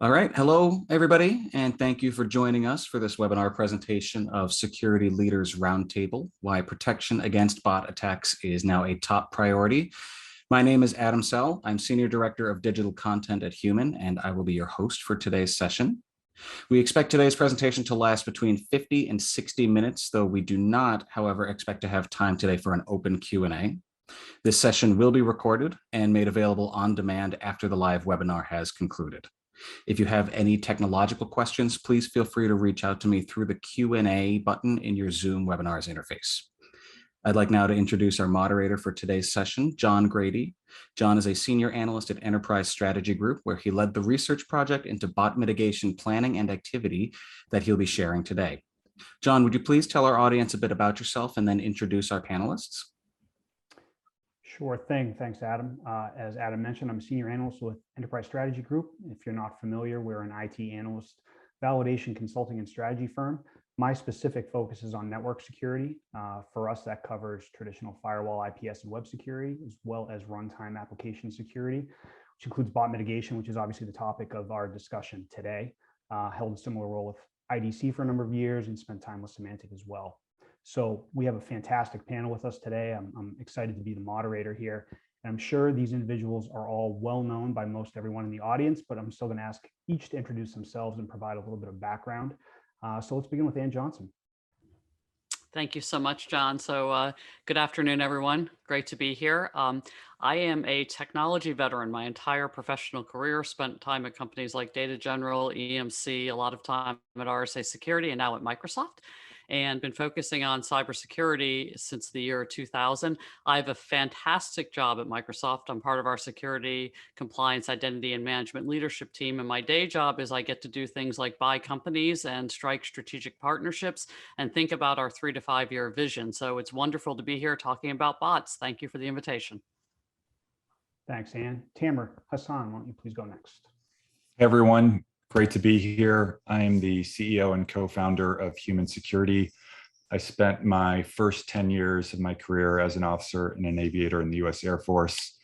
All right. Hello, everybody, and thank you for joining us for this webinar presentation of Security Leaders Roundtable, Why Protection Against Bot Attacks is Now a Top Priority. My name is Adam Sell. I'm Senior Director of Digital Content at Human, and I will be your host for today's session. We expect today's presentation to last between 50 and 60 minutes, though we do not, however, expect to have time today for an open Q&A. This session will be recorded and made available on demand after the live webinar has concluded. If you have any technological questions, please feel free to reach out to me through the Q&A button in your Zoom webinars interface. I'd like now to introduce our moderator for today's session, John Grady. John is a senior analyst at Enterprise Strategy Group, where he led the research project into bot mitigation planning and activity that he'll be sharing today. John, would you please tell our audience a bit about yourself and then introduce our panelists? Sure thing. Thanks, Adam. As Adam mentioned, I'm a senior analyst with Enterprise Strategy Group. If you're not familiar, we're an IT analyst, validation consulting and strategy firm. My specific focus is on network security. For us, that covers traditional firewall, IPS, and web security, as well as runtime application security, which includes bot mitigation, which is obviously the topic of our discussion today. Held a similar role with IDC for a number of years and spent time with Symantec as well. So we have a fantastic panel with us today. I'm excited to be the moderator here. And I'm sure these individuals are all well known by most everyone in the audience, but I'm still going to ask each to introduce themselves and provide a little bit of background. So let's begin with Ann Johnson. Thank you so much, John. So good afternoon, everyone. Great to be here. I am a technology veteran. My entire professional career spent time at companies like Data General, EMC, a lot of time at RSA Security, and now at Microsoft, and been focusing on cybersecurity since the year 2000. I have a fantastic job at Microsoft. I'm part of our security, compliance, identity, and management leadership team. And my day job is I get to do things like buy companies and strike strategic partnerships and think about our 3 to 5 year vision. So it's wonderful to be here talking about bots. Thank you for the invitation. Thanks, Ann. Tamer Hassan, why don't you please go next? Hey, everyone. Great to be here. I am the CEO and co-founder of Human Security. I spent my first 10 years of my career as an officer and an aviator in the US Air Force.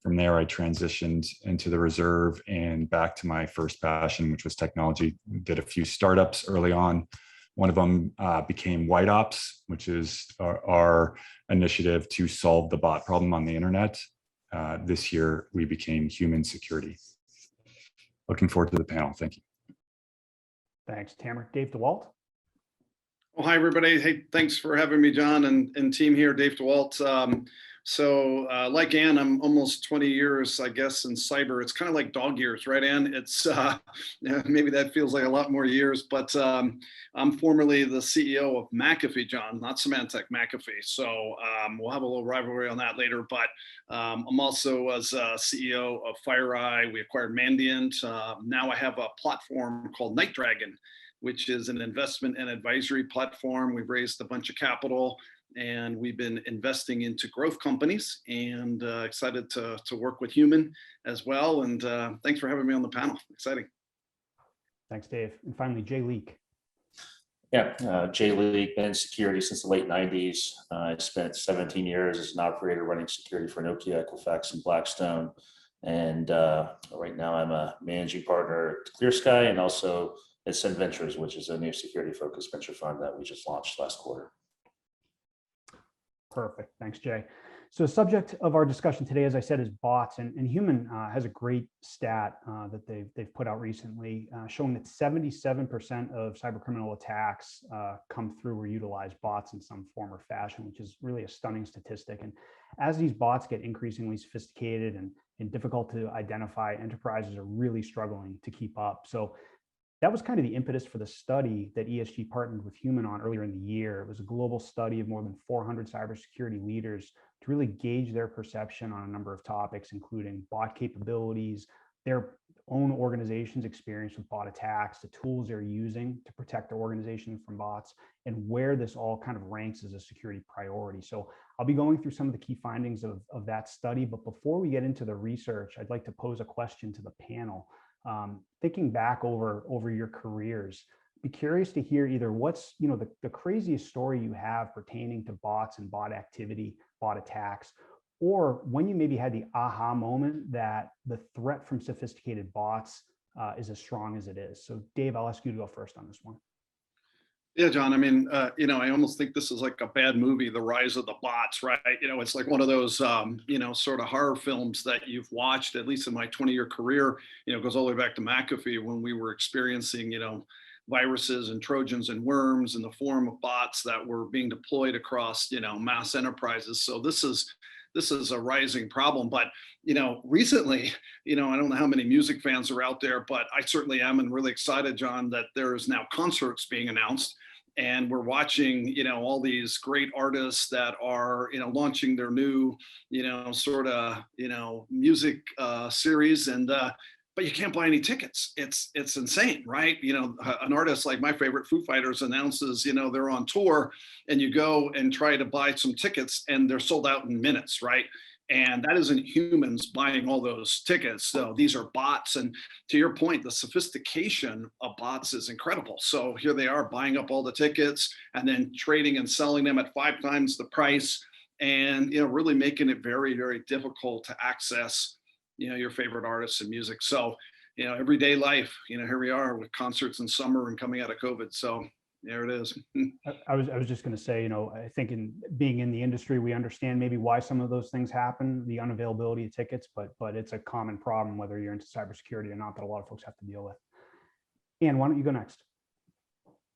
From there, I transitioned into the reserve and back to my first passion, which was technology. Did a few startups early on. One of them became White Ops, which is our initiative to solve the bot problem on the internet. This year, we became Human Security. Looking forward to the panel. Thank you. Thanks, Tamer. Dave DeWalt. Well, hi, everybody. Hey, thanks for having me, John, and team here, Dave DeWalt. Like Ann, I'm almost 20 years, I guess, in cyber. It's kind of like dog years, right, Ann? It's maybe that feels like a lot more years, but I'm formerly the CEO of McAfee, John, not Symantec, McAfee. So we'll have a little rivalry on that later, but I'm also as CEO of FireEye. We acquired Mandiant. Now I have a platform called NightDragon, which is an investment and advisory platform. We've raised a bunch of capital and we've been investing into growth companies, and excited to work with Human as well. And thanks for having me on the panel. Exciting. Thanks, Dave. And finally, Jay Leek. Yeah, Jay Leek, been in security since the late 90s. I spent 17 years as an operator running security for Nokia, Equifax, and Blackstone. And right now I'm a managing partner at ClearSky and also at Ascend Ventures, which is a new security-focused venture fund that we just launched last quarter. Perfect. Thanks, Jay. So the subject of our discussion today, as I said, is bots. And Human has a great stat that they've put out recently showing that 77% of cybercriminal attacks come through or utilize bots in some form or fashion, which is really a stunning statistic. And as these bots get increasingly sophisticated and difficult to identify, enterprises are really struggling to keep up. So that was kind of the impetus for the study that ESG partnered with Human on earlier in the year. It was a global study of more than 400 cybersecurity leaders to really gauge their perception on a number of topics, including bot capabilities, their own organization's experience with bot attacks, the tools they're using to protect their organization from bots, and where this all kind of ranks as a security priority. So I'll be going through some of the key findings of that study. But before we get into the research, I'd like to pose a question to the panel. Thinking back over your careers, be curious to hear either what's the craziest story you have pertaining to bots and bot activity, bot attacks, or when you maybe had the aha moment that the threat from sophisticated bots is as strong as it is. So Dave, I'll ask you to go first on this one. Yeah, John, I mean, I almost think this is like a bad movie, The Rise of the Bots, right? It's like one of those, sort of horror films that you've watched, at least in my 20-year career, it goes all the way back to McAfee when we were experiencing, viruses and Trojans and worms in the form of bots that were being deployed across, mass enterprises. So this is a rising problem. But, recently, I don't know how many music fans are out there, but I certainly am, and really excited, John, that there is now concerts being announced. And we're watching, all these great artists that are, launching their new, music series. And but you can't buy any tickets. It's insane, right? An artist like my favorite, Foo Fighters, announces, they're on tour, and you go and try to buy some tickets, and they're sold out in minutes, right? And that isn't humans buying all those tickets. So these are bots. And to your point, the sophistication of bots is incredible. So here they are buying up all the tickets and then trading and selling them at 5 times the price, and really making it very, very difficult to access your favorite artists and music. So everyday life, here we are with concerts in summer and coming out of COVID. So there it is. I was just going to say, I think in being in the industry, we understand maybe why some of those things happen, the unavailability of tickets, but it's a common problem, whether you're into cybersecurity or not, that a lot of folks have to deal with. Ian, why don't you go next?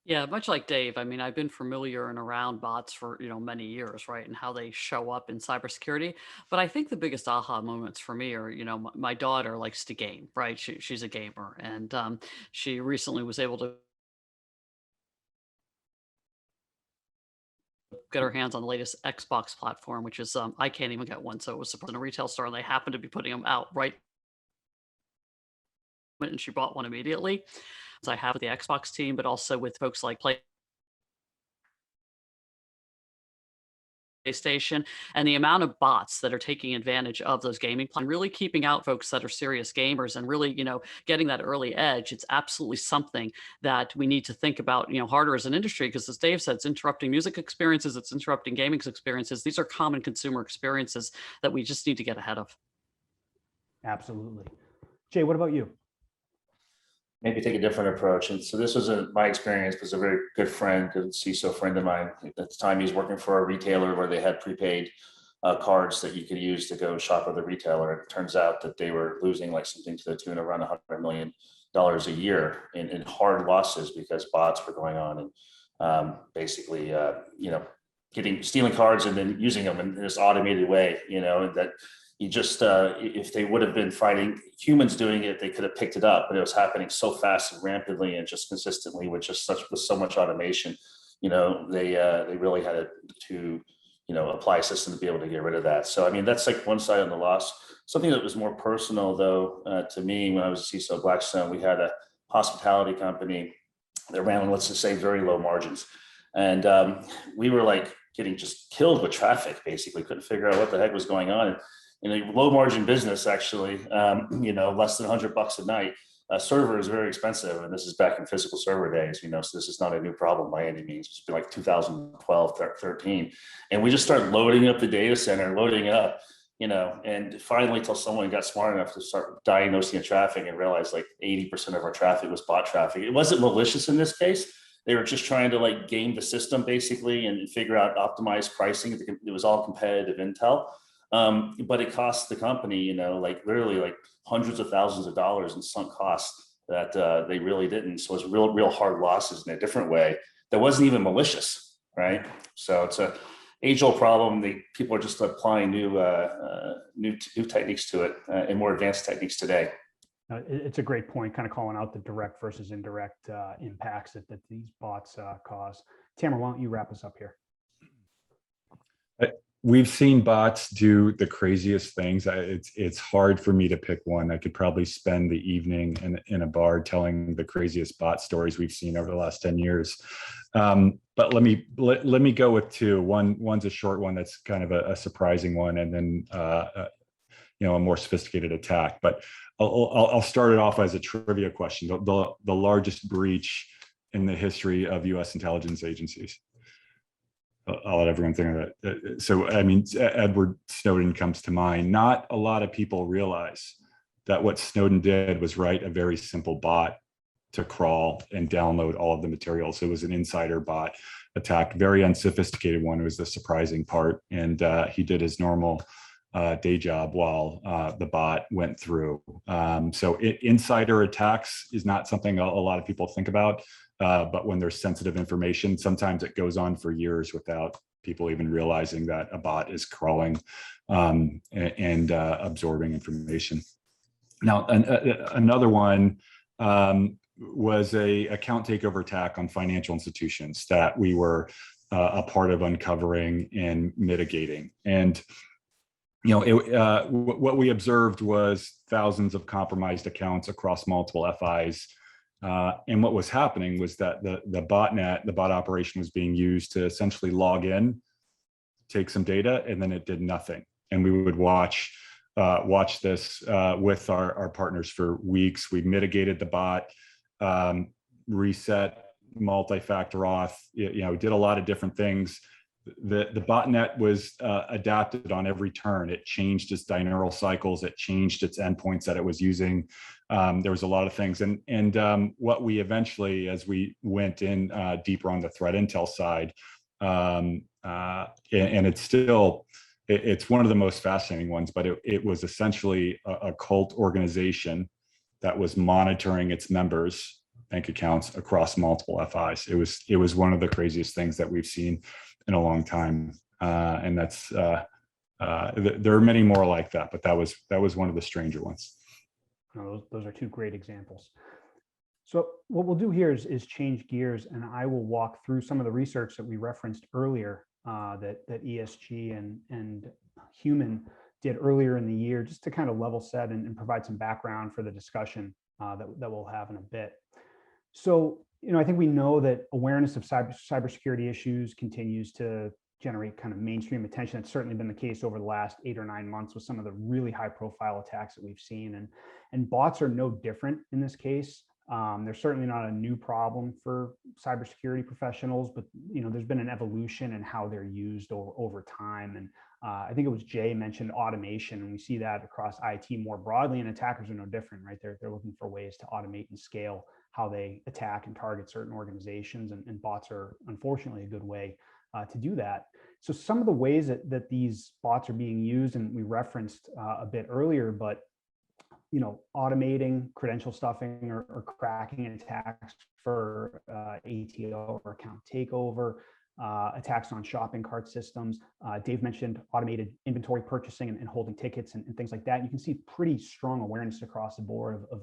Yeah, much like Dave, I mean, I've been familiar and around bots for, many years, right? And how they show up in cybersecurity. But I think the biggest aha moments for me are, my daughter likes to game, right? She's a gamer, and she recently was able to get her hands on the latest Xbox platform, which is, I can't even get one. So it was supposed in a retail store, and they happened to be putting them out right. And she bought one immediately. So I have the Xbox team, but also with folks like PlayStation, and the amount of bots that are taking advantage of those gaming plans, really keeping out folks that are serious gamers, and really, getting that early edge. It's absolutely something that we need to think about, harder as an industry, because as Dave said, it's interrupting music experiences, it's interrupting gaming experiences. These are common consumer experiences that we just need to get ahead of. Absolutely. Jay, what about you? Maybe take a different approach. And so this was my experience, was a very good friend, good CISO friend of mine. At the time, he was working for a retailer where they had prepaid cards that you could use to go shop at the retailer. And it turns out that they were losing like something to the tune of around $100 million a year in hard losses, because bots were going on and basically, stealing cards and then using them in this automated way, that you just, if they would have been fighting humans doing it, they could have picked it up, but it was happening so fast and rampantly and just consistently with so much automation. They really had to apply a system to be able to get rid of that. So, I mean, that's like one side on the loss. Something that was more personal though, to me, when I was a CISO at Blackstone, we had a hospitality company that ran on, let's just say, very low margins. And we were like getting just killed with traffic, basically, couldn't figure out what the heck was going on. In a low margin business, actually, less than $100 a night, a server is very expensive. And this is back in physical server days, so this is not a new problem by any means. It's been like 2012, 13. And we just started loading up the data center, loading it up, and finally, till someone got smart enough to start diagnosing the traffic and realized like 80% of our traffic was bot traffic. It wasn't malicious in this case. They were just trying to like game the system basically and figure out optimized pricing. It was all competitive intel. But it cost the company, like literally like hundreds of thousands of dollars in sunk costs that they really didn't. So it's real hard losses in a different way that wasn't even malicious, right? So it's a age-old problem. People are just applying new techniques to it and more advanced techniques today. It's a great point, kind of calling out the direct versus indirect impacts that these bots cause. Tamer, why don't you wrap us up here? We've seen bots do the craziest things. It's hard for me to pick one. I could probably spend the evening in a bar telling the craziest bot stories we've seen over the last 10 years. But let me go with two. One's a short one that's kind of a surprising one, and then a more sophisticated attack. But I'll start it off as a trivia question. The largest breach in the history of U.S. intelligence agencies. I'll let everyone think of that. So, I mean, Edward Snowden comes to mind. Not a lot of people realize that what Snowden did was write a very simple bot to crawl and download all of the materials. It was an insider bot attack, very unsophisticated one. It was the surprising part. And he did his normal day job while the bot went through. So insider attacks is not something a lot of people think about, but when there's sensitive information, sometimes it goes on for years without people even realizing that a bot is crawling and absorbing information. Now, another one was a account takeover attack on financial institutions that we were a part of uncovering and mitigating. And what we observed was thousands of compromised accounts across multiple FIs. And what was happening was that the bot operation was being used to essentially log in, take some data, and then it did nothing. And we would watch this with our partners for weeks. We mitigated the bot, reset, multi-factor auth, did a lot of different things. The botnet was adapted on every turn. It changed its binaural cycles. It changed its endpoints that it was using. There was a lot of things. And what we eventually, as we went in deeper on the threat intel side, and it's one of the most fascinating ones, but it was essentially a cult organization that was monitoring its members' bank accounts across multiple FIs. It was one of the craziest things that we've seen in a long time, and that's there are many more like that, but that was one of the stranger ones. Those are two great examples. So what we'll do here is change gears, and I will walk through some of the research that we referenced earlier that ESG and Human did earlier in the year, just to kind of level set and provide some background for the discussion that we'll have in a bit. So, I think we know that awareness of cybersecurity issues continues to generate kind of mainstream attention. That's certainly been the case over the last 8 or 9 months with some of the really high profile attacks that we've seen. And bots are no different in this case. They're certainly not a new problem for cybersecurity professionals, but there's been an evolution in how they're used over time. And I think it was Jay mentioned automation, and we see that across IT more broadly. And attackers are no different, right? They're looking for ways to automate and scale how they attack and target certain organizations, and bots are unfortunately a good way to do that. So some of the ways that these bots are being used, and we referenced a bit earlier, but automating credential stuffing or cracking attacks for ATO or account takeover, attacks on shopping cart systems. Dave mentioned automated inventory purchasing and holding tickets and things like that. You can see pretty strong awareness across the board of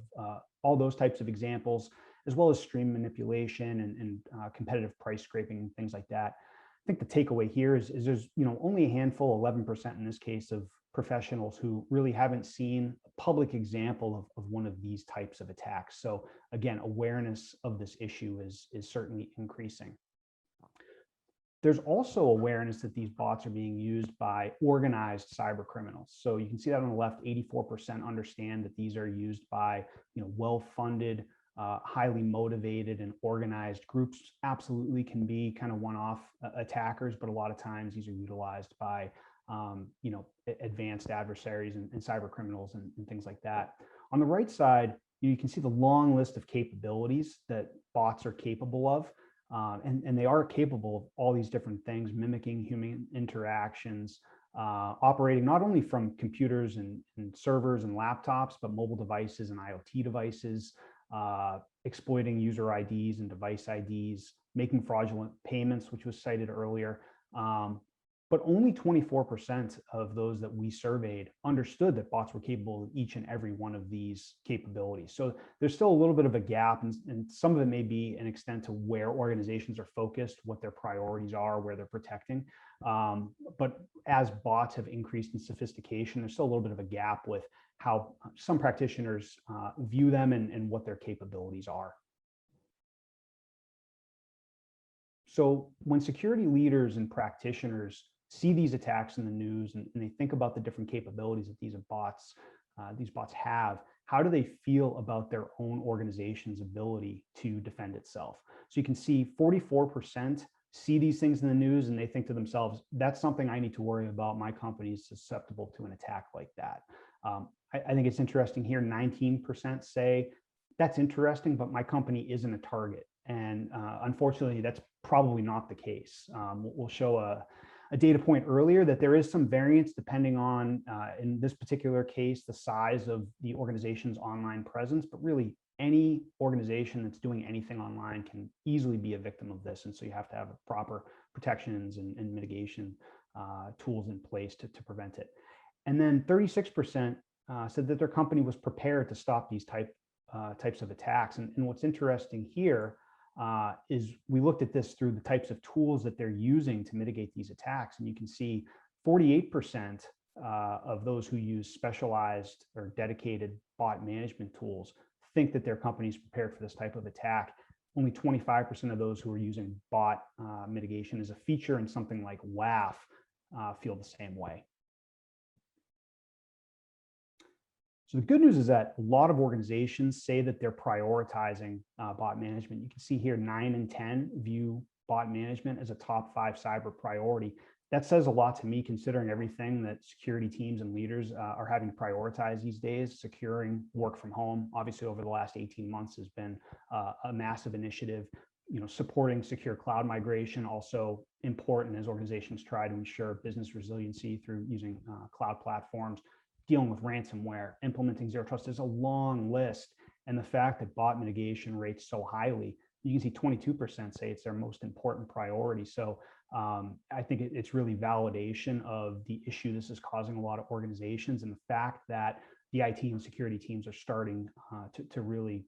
all those types of examples, as well as stream manipulation and competitive price scraping and things like that. I think the takeaway here is there's only a handful, 11% in this case, of professionals who really haven't seen a public example of one of these types of attacks. So again, awareness of this issue is certainly increasing. There's also awareness that these bots are being used by organized cyber criminals. So you can see that on the left, 84% understand that these are used by well-funded, highly motivated and organized groups. Absolutely can be kind of one-off attackers, but a lot of times these are utilized by advanced adversaries and cyber criminals and things like that. On the right side, you can see the long list of capabilities that bots are capable of. And they are capable of all these different things, mimicking human interactions, operating not only from computers and servers and laptops, but mobile devices and IoT devices, exploiting user IDs and device IDs, making fraudulent payments, which was cited earlier. But only 24% of those that we surveyed understood that bots were capable of each and every one of these capabilities. So there's still a little bit of a gap, and some of it may be an extent to where organizations are focused, what their priorities are, where they're protecting. But as bots have increased in sophistication, there's still a little bit of a gap with how some practitioners view them and what their capabilities are. So when security leaders and practitioners see these attacks in the news and they think about the different capabilities that these bots have, how do they feel about their own organization's ability to defend itself? So you can see 44% see these things in the news and they think to themselves, that's something I need to worry about. My company is susceptible to an attack like that. I think it's interesting here, 19% say that's interesting, but my company isn't a target. And unfortunately, that's probably not the case. We'll show a data point earlier that there is some variance depending on, in this particular case, the size of the organization's online presence, but really any organization that's doing anything online can easily be a victim of this. And so you have to have proper protections and mitigation tools in place to prevent it. And then 36% said that their company was prepared to stop these types of attacks. And what's interesting here is we looked at this through the types of tools that they're using to mitigate these attacks. And you can see 48% of those who use specialized or dedicated bot management tools think that their company is prepared for this type of attack. Only 25% of those who are using bot mitigation as a feature in something like WAF feel the same way. So the good news is that a lot of organizations say that they're prioritizing bot management. You can see here 9 and 10 view bot management as a top 5 cyber priority. That says a lot to me, considering everything that security teams and leaders are having to prioritize these days. Securing work from home, obviously over the last 18 months has been a massive initiative. Supporting secure cloud migration, also important as organizations try to ensure business resiliency through using cloud platforms. Dealing with ransomware, implementing zero trust. There's a long list. And the fact that bot mitigation rates so highly, you can see 22% say it's their most important priority. So I think it's really validation of the issue this is causing a lot of organizations, and the fact that the IT and security teams are starting to really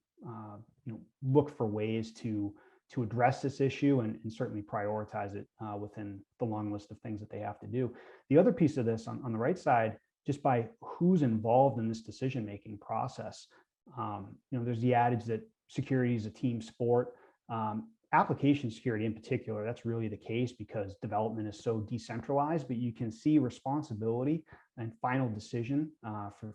look for ways to address this issue and certainly prioritize it within the long list of things that they have to do. The other piece of this on the right side, just by who's involved in this decision-making process. There's the adage that security is a team sport. Application security in particular, that's really the case because development is so decentralized, but you can see responsibility and final decision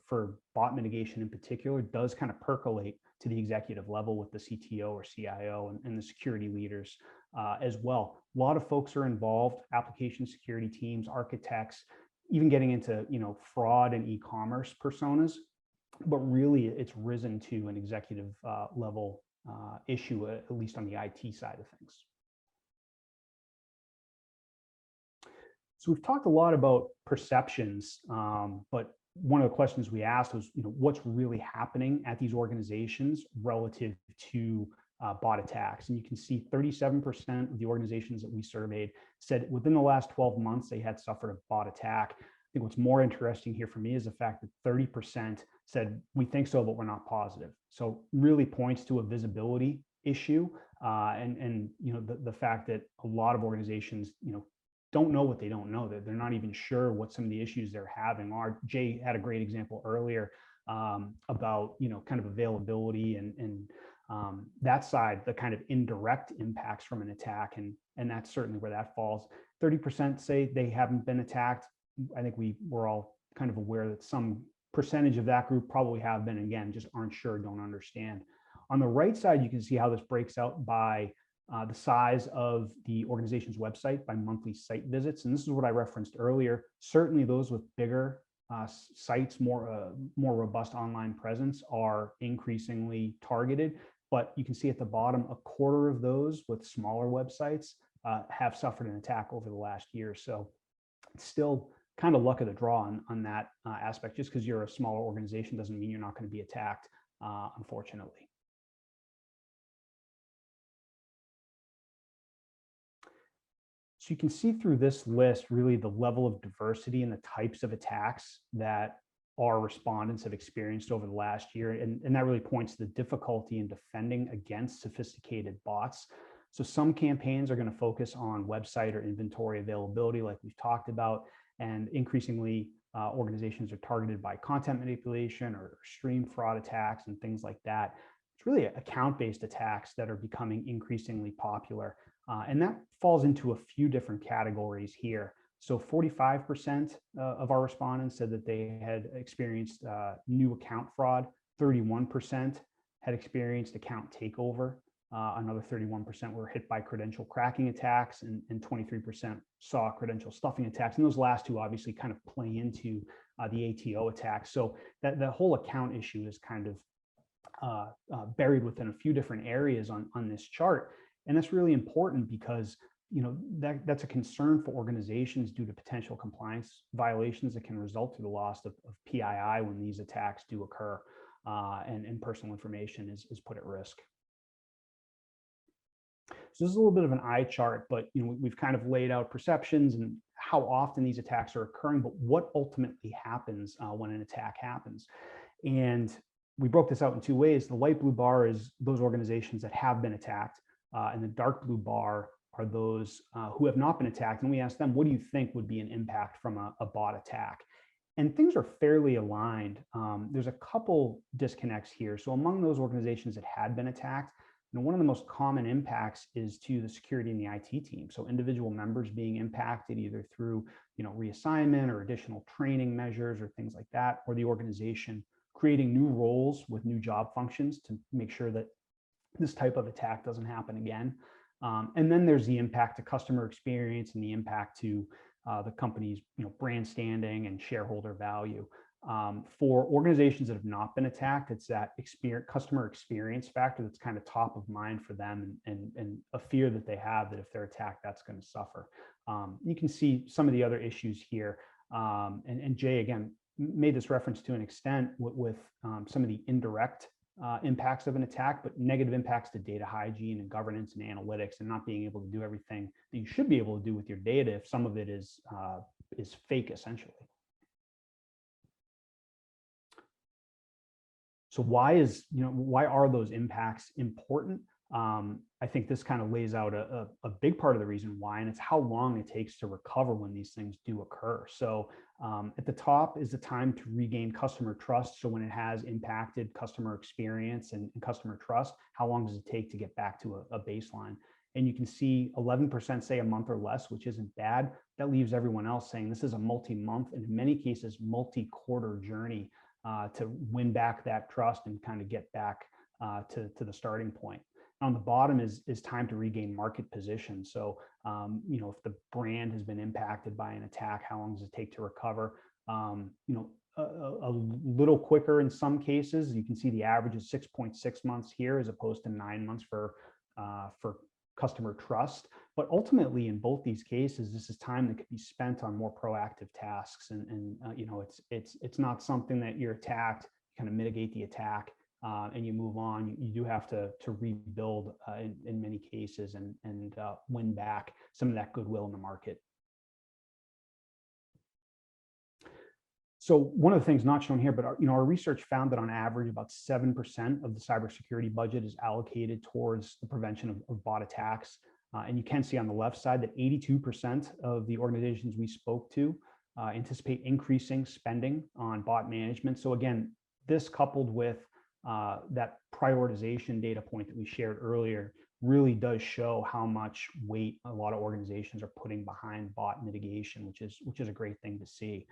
for bot mitigation in particular does kind of percolate to the executive level with the CTO or CIO and the security leaders as well. A lot of folks are involved, application security teams, architects, even getting into fraud and e-commerce personas, but really it's risen to an executive level issue, at least on the IT side of things. So we've talked a lot about perceptions, but one of the questions we asked was, what's really happening at these organizations relative to bot attacks. And you can see 37% of the organizations that we surveyed said within the last 12 months, they had suffered a bot attack. I think what's more interesting here for me is the fact that 30% said, we think so, but we're not positive. So really points to a visibility issue. And the fact that a lot of organizations, don't know what they don't know. They're not even sure what some of the issues they're having are. Jay had a great example earlier about, kind of availability and that side, the kind of indirect impacts from an attack. And that's certainly where that falls. 30% say they haven't been attacked. I think we're all kind of aware that some percentage of that group probably have been, again, just aren't sure, don't understand. On the right side, you can see how this breaks out by the size of the organization's website by monthly site visits. And this is what I referenced earlier. Certainly those with bigger sites, more robust online presence are increasingly targeted. But you can see at the bottom, a quarter of those with smaller websites have suffered an attack over the last year. So it's still kind of luck of the draw on that aspect. Just because you're a smaller organization doesn't mean you're not going to be attacked, unfortunately. So you can see through this list really the level of diversity and the types of attacks that our respondents have experienced over the last year. And that really points to the difficulty in defending against sophisticated bots. So some campaigns are going to focus on website or inventory availability, like we've talked about, and increasingly organizations are targeted by content manipulation or stream fraud attacks and things like that. It's really account-based attacks that are becoming increasingly popular. And that falls into a few different categories here. So 45% of our respondents said that they had experienced new account fraud. 31% had experienced account takeover. Another 31% were hit by credential cracking attacks, and 23% saw credential stuffing attacks. And those last two obviously kind of play into the ATO attacks. So that the whole account issue is kind of buried within a few different areas on this chart. And that's really important because that's a concern for organizations due to potential compliance violations that can result through the loss of PII when these attacks do occur, and personal information is put at risk. So this is a little bit of an eye chart, but we've kind of laid out perceptions and how often these attacks are occurring, but what ultimately happens when an attack happens. And we broke this out in two ways. The light blue bar is those organizations that have been attacked, and the dark blue bar are those who have not been attacked. And we asked them, what do you think would be an impact from a bot attack? And things are fairly aligned. There's a couple disconnects here. So among those organizations that had been attacked, one of the most common impacts is to the security and the IT team. So individual members being impacted either through reassignment or additional training measures or things like that, or the organization creating new roles with new job functions to make sure that this type of attack doesn't happen again. And then there's the impact to customer experience and the impact to the company's brand standing and shareholder value. For organizations that have not been attacked, it's that customer experience factor that's kind of top of mind for them, and a fear that they have that if they're attacked, that's going to suffer. You can see some of the other issues here. And Jay, again, made this reference to an extent with some of the indirect impacts of an attack, but negative impacts to data hygiene and governance and analytics, and not being able to do everything that you should be able to do with your data if some of it is fake, essentially. So why are those impacts important? I think this kind of lays out a big part of the reason why, and it's how long it takes to recover when these things do occur. So at the top is the time to regain customer trust. So when it has impacted customer experience and customer trust, how long does it take to get back to a baseline? And you can see 11% say a month or less, which isn't bad. That leaves everyone else saying this is a multi-month, and in many cases, multi-quarter journey to win back that trust and kind of get back to the starting point. On the bottom is time to regain market position. So, if the brand has been impacted by an attack, how long does it take to recover? A little quicker in some cases. You can see the average is 6.6 months here, as opposed to 9 months for customer trust. But ultimately, in both these cases, this is time that could be spent on more proactive tasks. And it's not something that you're attacked, kind of mitigate the attack, and you move on. You do have to rebuild in many cases and win back some of that goodwill in the market. So one of the things not shown here, but our research found that on average, about 7% of the cybersecurity budget is allocated towards the prevention of bot attacks. And you can see on the left side that 82% of the organizations we spoke to anticipate increasing spending on bot management. So again, this coupled with that prioritization data point that we shared earlier really does show how much weight a lot of organizations are putting behind bot mitigation, which is a great thing to see.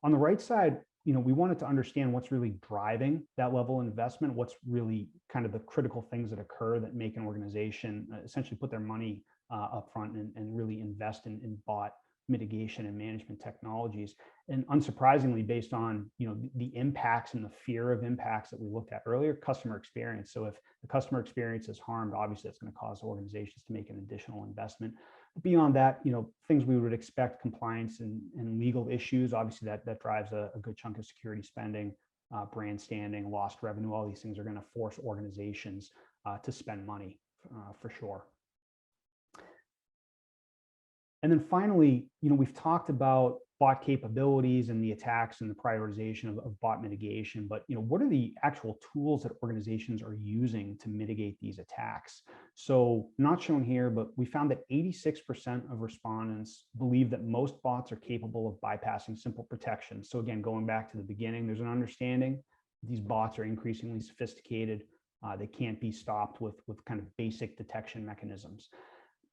On the right side, we wanted to understand what's really driving that level of investment, what's really kind of the critical things that occur that make an organization essentially put their money up front and really invest in bot mitigation and management technologies. And unsurprisingly, based on the impacts and the fear of impacts that we looked at earlier, customer experience. So if the customer experience is harmed, obviously that's going to cause organizations to make an additional investment. Beyond that, things we would expect, compliance and legal issues, obviously that drives a good chunk of security spending, brand standing, lost revenue. All these things are going to force organizations to spend money for sure. And then finally, we've talked about bot capabilities and the attacks and the prioritization of bot mitigation, but what are the actual tools that organizations are using to mitigate these attacks? So not shown here, but we found that 86% of respondents believe that most bots are capable of bypassing simple protection. So again, going back to the beginning, there's an understanding these bots are increasingly sophisticated. They can't be stopped with kind of basic detection mechanisms.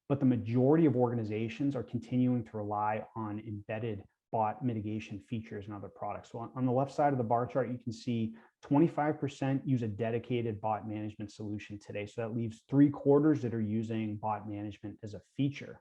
But the majority of organizations are continuing to rely on embedded bot mitigation features and other products. So on the left side of the bar chart, you can see 25% use a dedicated bot management solution today. So that leaves 3/4 that are using bot management as a feature.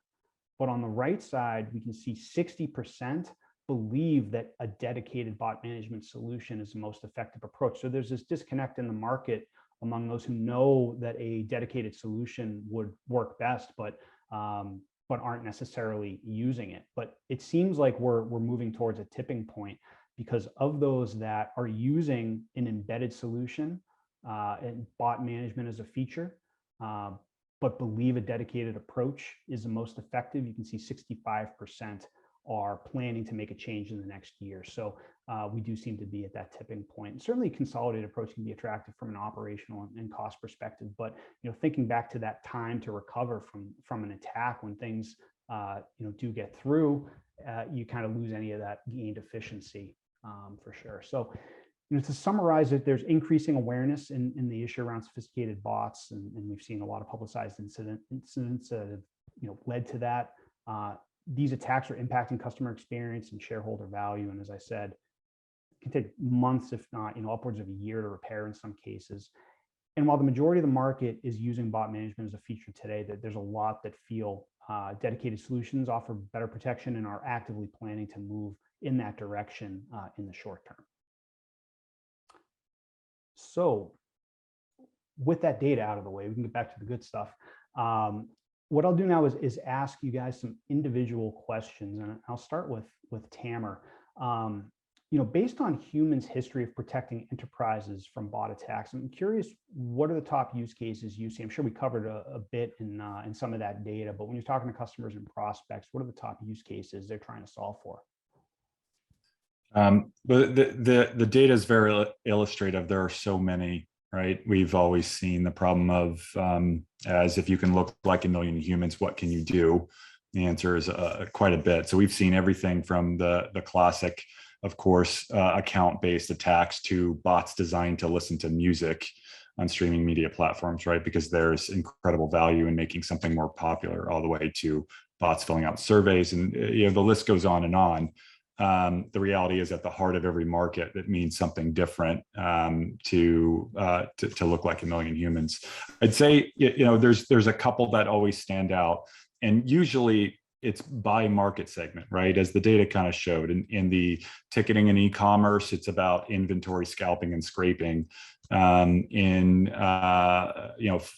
But on the right side, we can see 60% believe that a dedicated bot management solution is the most effective approach. So there's this disconnect in the market among those who know that a dedicated solution would work best, but aren't necessarily using it. But it seems like we're moving towards a tipping point, because of those that are using an embedded solution and bot management as a feature, but believe a dedicated approach is the most effective. You can see 65% are planning to make a change in the next year. So we do seem to be at that tipping point. And certainly, a consolidated approach can be attractive from an operational and cost perspective. But thinking back to that time to recover from an attack, when things do get through, you kind of lose any of that gained efficiency for sure. So to summarize it, there's increasing awareness in the issue around sophisticated bots, and we've seen a lot of publicized incidents that have led to that. These attacks are impacting customer experience and shareholder value, and as I said, it can take months, if not upwards of a year, to repair in some cases. And while the majority of the market is using bot management as a feature today, that there's a lot that feel dedicated solutions offer better protection and are actively planning to move in that direction in the short term. So with that data out of the way, we can get back to the good stuff. What I'll do now is ask you guys some individual questions, and I'll start with Tamer. Based on humans' history of protecting enterprises from bot attacks, I'm curious, what are the top use cases you see? I'm sure we covered a bit in some of that data, but when you're talking to customers and prospects, what are the top use cases they're trying to solve for? But the data is very illustrative. There are so many, right? We've always seen the problem of as if you can look like a million humans, what can you do? The answer is quite a bit. So we've seen everything from the classic, of course, account-based attacks to bots designed to listen to music on streaming media platforms, right? Because there's incredible value in making something more popular, all the way to bots filling out surveys, and the list goes on and on. The reality is, at the heart of every market, it means something different to look like a million humans. I'd say there's a couple that always stand out, and usually it's by market segment, right? As the data kind of showed in the ticketing and e-commerce, it's about inventory scalping and scraping. In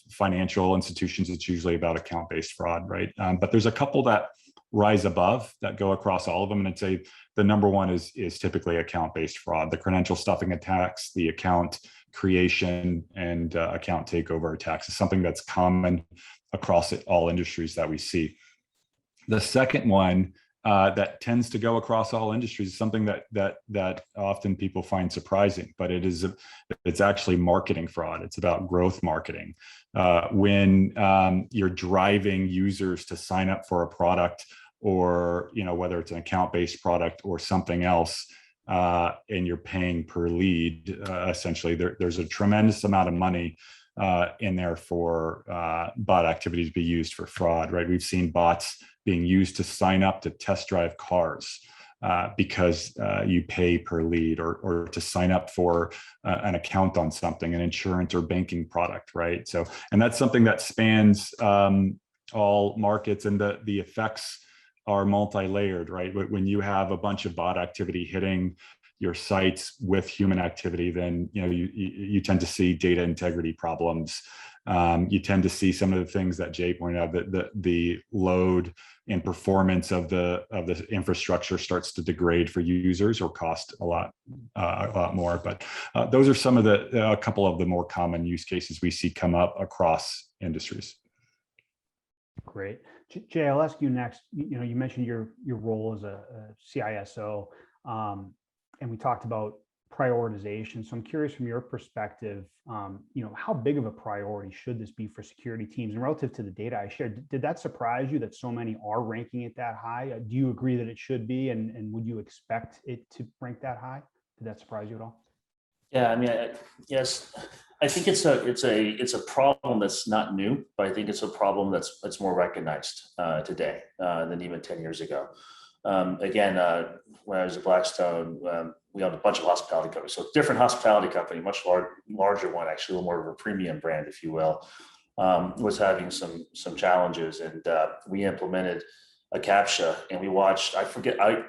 financial institutions, it's usually about account-based fraud, right? But there's a couple that rise above that go across all of them, and I'd say the number one is typically account-based fraud, the credential stuffing attacks, the account creation and account takeover attacks is something that's common across all industries that we see. The second one that tends to go across all industries is something that often people find surprising, but it's actually marketing fraud. It's about growth marketing. When you're driving users to sign up for a product, or whether it's an account-based product or something else, and you're paying per lead, essentially there's a tremendous amount of money in there for bot activity to be used for fraud, right? We've seen bots being used to sign up to test drive cars because you pay per lead, or to sign up for an account on something, an insurance or banking product, right? So, and that's something that spans all markets, and the effects are multi-layered, right? When you have a bunch of bot activity hitting your sites with human activity, then you tend to see data integrity problems. You tend to see some of the things that Jay pointed out, that the load and performance of the infrastructure starts to degrade for users or cost a lot more. But those are some of a couple of the more common use cases we see come up across industries. Great. Jay, I'll ask you next. You mentioned your role as a CISO, and we talked about prioritization. So I'm curious, from your perspective, how big of a priority should this be for security teams? And relative to the data I shared, did that surprise you that so many are ranking it that high? Do you agree that it should be, and would you expect it to rank that high? Did that surprise you at all? Yeah, I mean, yes, I think it's a problem that's not new, but I think it's a problem that's more recognized today than even 10 years ago. Again, when I was at Blackstone, we owned a bunch of hospitality companies. So different hospitality company, much larger one, actually a little more of a premium brand, if you will, was having some challenges. And we implemented a CAPTCHA, and we watched,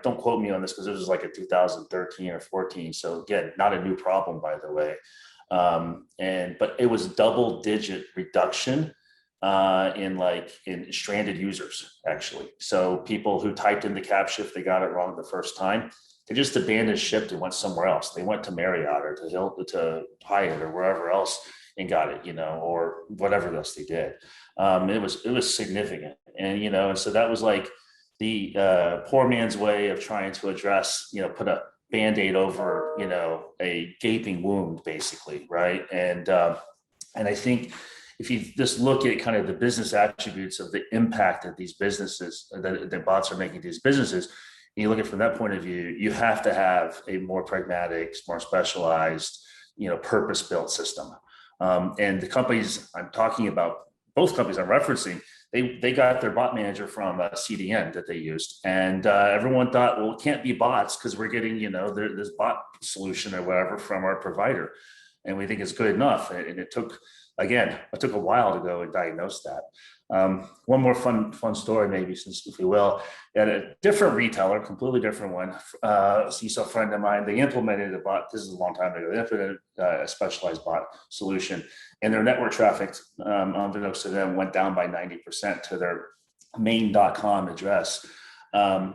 don't quote me on this because it was like a 2013 or 14. So again, not a new problem, by the way. But it was double-digit reduction in stranded users, actually. So people who typed in the CAPTCHA, if they got it wrong the first time, they just abandoned ship and went somewhere else. They went to Marriott or to Hyatt or wherever else and got it, or whatever else they did. It was significant, and so that was like the poor man's way of trying to address, put a Band-Aid over, a gaping wound, basically, right? And I think if you just look at kind of the business attributes of the impact that these businesses, that bots are making to these businesses, and you look at it from that point of view, you have to have a more pragmatic, more specialized, purpose-built system. And the companies I'm talking about, both companies I'm referencing, they got their bot manager from a CDN that they used, and everyone thought, well, it can't be bots because we're getting this bot solution or whatever from our provider, and we think it's good enough. And it took a while to go and diagnose that. One more fun story, maybe, since, if you will, at a different retailer, completely different one. CISO friend of mine, they implemented a bot. This is a long time ago. They implemented a specialized bot solution, and their network traffic, unbeknownst to them, went down by 90% to their main.com address,